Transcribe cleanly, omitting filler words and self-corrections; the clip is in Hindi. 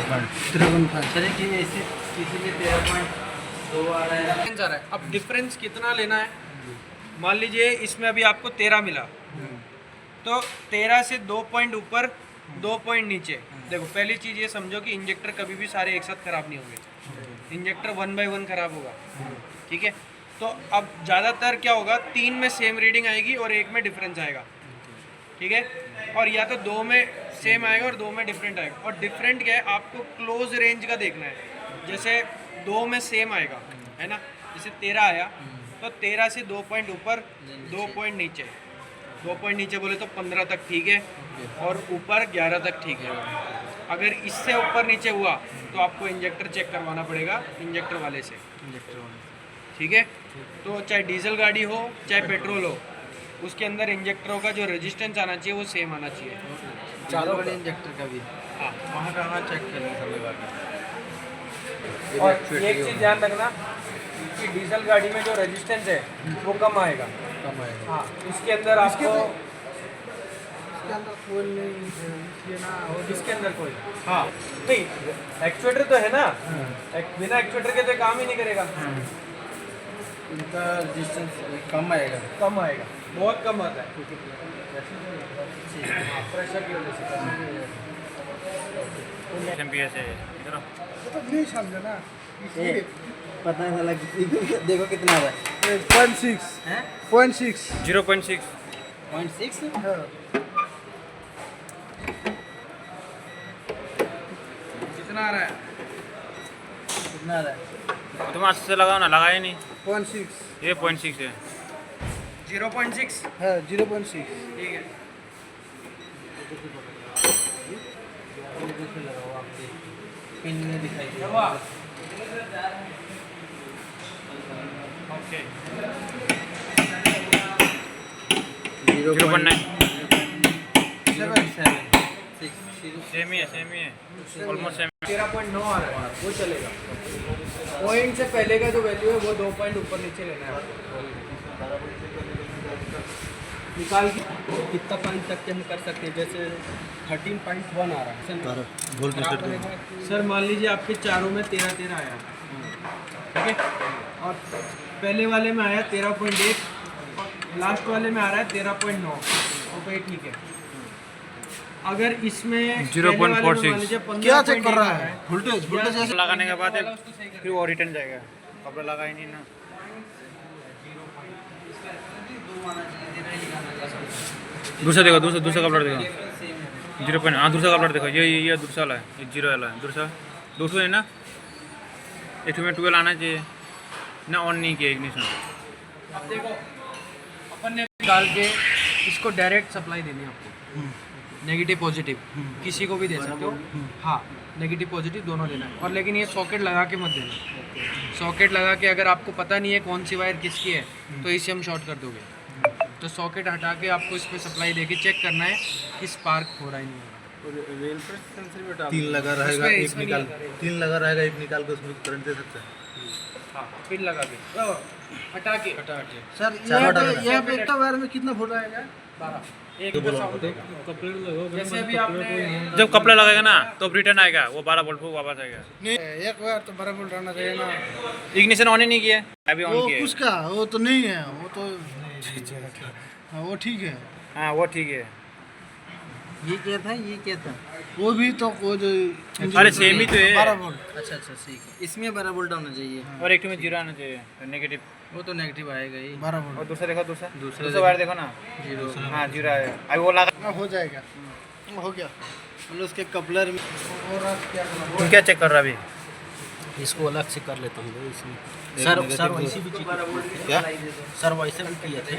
53.5 सर कि ऐसे किसी में 13.2 आ रहा है। अब डिफरेंस कितना लेना है? मान लीजिए इसमें अभी आपको 13 मिला, तो 13 से 2 पॉइंट ऊपर 2 पॉइंट नीचे। देखो पहली चीज़ ये समझो कि इंजेक्टर कभी भी सारे एक साथ ख़राब नहीं होंगे, इंजेक्टर 1 बाय 1 ख़राब होगा, ठीक है। तो अब ज़्यादातर क्या होगा, 3 में सेम रीडिंग आएगी और 1 में डिफरेंस आएगा, ठीक है। और या तो 2 में सेम आएगा और 2 में डिफरेंट आएगा। और डिफरेंट क्या है, आपको क्लोज रेंज का देखना है। जैसे 2 में सेम आएगा, है ना, जैसे 13 आया तो 13 से 2 पॉइंट ऊपर 2 पॉइंट नीचे, 2 पॉइंट नीचे बोले तो 15 तक ठीक है, और ऊपर 11 तक ठीक है। अगर इससे ऊपर नीचे हुआ तो आपको इंजेक्टर चेक करवाना पड़ेगा इंजेक्टर वाले से, ठीक है। तो चाहे डीजल गाड़ी हो चाहे पेट्रोल हो, उसके अंदर इंजेक्टरों का जो रेजिस्टेंस आना चाहिए वो सेम आना चाहिए, चारों वाले इंजेक्टर का भी। हाँ। वहाँ कहाँ चेक करना था लगा के। और एक चीज़ ध्यान रखना कि डीजल गाड़ी में जो रेजिस्टेंस है वो कम आएगा। कम आएगा। हाँ, इसके अंदर आपको इसके अंदर कोई, हाँ नहीं, एक्चुएटर तो है ना, बिना एक्चुएटर के तो काम ही नहीं करेगा। इनका रेजिस्टेंस कम आएगा। कम आएगा, बहुत कम आता है प्रेशर की वजह से। एमपीएस है इधर तो नहीं समझा ना, पता नहीं चला देखो कितना आ रहा है। 0.6 हैं 0.6 0.6 0.6। कितना आ रहा है? कितना आ रहा है? तुम अच्छे से लगाओ ना, लगाए नहीं। 0.6 ये 0.6 है। 0.6 है 0.6। ठीक है। पिन में दिखाई दे हुआ? ओके। 0.9 7 सेम ही है ऑलमोस्ट सेम। 13.9 आ रहा है, वो चलेगा। पॉइंट से पहले का जो वैल्यू है वो 2 पॉइंट ऊपर नीचे लेना है आपको। निकाल के कितना पॉइंट तक के हम कर सकते हैं? जैसे 13.1 आ रहा है सर, मान लीजिए आपके चारों में 13 आया, ठीक है, और पहले वाले में आया 13.1, लास्ट वाले में आ रहा है 13.9, ओके ठीक है। अगर इसमें 0.46 क्या चेक कर रहा है? वोल्टेज वोल्टेज लगाने के बाद फिर वो रिटर्न जाएगा, कपड़ा लगा ही नहीं ना। दूसरा देखो, दूसरा कपड़ा देखो 0. हाँ दूसरा कपड़ा देखो, ये दूसरा वाला है, ये 0 वाला है। दूसरा है ना, एक में 12 आना चाहिए ना, ऑन नहीं किया इग्निशन। अब देखो, अपन ने डाल के इसको डायरेक्ट सप्लाई देनी है आपको, नेगेटिव पॉजिटिव किसी को भी दे सकते हो। हाँ, नेगेटिव पॉजिटिव दोनों देना है। और लेकिन ये सॉकेट लगा के मत देना। सॉकेट लगा के अगर आपको पता नहीं है कौन सी वायर किसकी है तो इसे हम शॉर्ट कर दोगे। तो सॉकेट हटा के आपको इस पर सप्लाई दे के चेक करना है कि स्पार्क हो रहा है नहीं हो रहा। रेल पर सेंसर भी डाल 3 लगा रहेगा, इसमें- एक इसमें निकाल नहीं लगा रहेगा। 3 लगा रहेगा, एक निकाल के उसमें करंट दे सकते हैं। हाँ, पिन लगा के हटा के सर चारों यहाँ डालना। पे यहाँ पे एक वायर में कितना वोल्ट आएगा? 12 एक का साउंड देगा। जैसे अभी आपने जब कपड़ा लगाएगा ना तो रिटर्न आएगा, वो 12 वोल्ट को वापस आएगा। नहीं, एक वायर तो 12 वोल्ट रहना चाहिए ना। इग्निशन ऑन ही नहीं किया, अभी ऑन वो किया। उसका वो तो नहीं है, वो तो हाँ वो ठीक है। हाँ वो ठीक है। ये क्या था, ये क्या था? वो भी तो वो जो अरे सेम ही तो है। 12 वोल्ट। अच्छा ठीक है। इसमें 12 वोल्ट आना चाहिए। और एक में 0 आना चाहिए, नेगेटिव। वो तो नेगेटिव आएगा ही। 12 और वोल्ट दूसरा देखो, दूसरा दूसरा वायर देखो ना, 0 हाँ 0 आएगा। अभी वो लगा, हो जाएगा। हो गया। मतलब उसके कपलर में। और आप क्या करना? तुम क्या चेक कर रहा अभी? इसको अलग से कर लेता हूँ इसमें। सर वैसे भी क्या? सर वैसे भी किए थे,